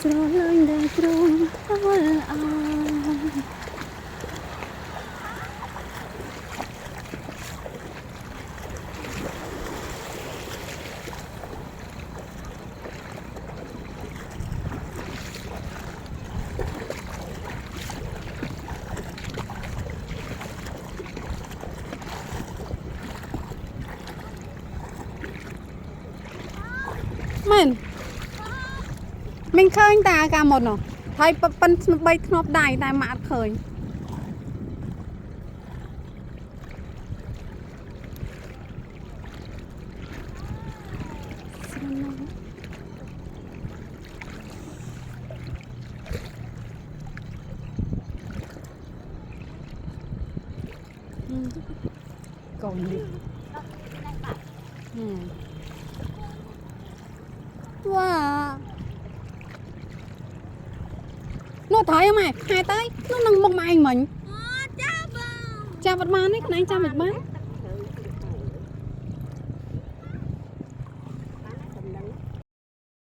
ស្រឡាញ់ដែលទ្រង់ផ្ដល់ឲ្យមែនmình khơi ta cả một nó thấy phân bay knop đài ta mà khơi còn gì wow nó thấy không mày hai tới nó nâng một mày mình cha vật bán đấy cái này cha vật bán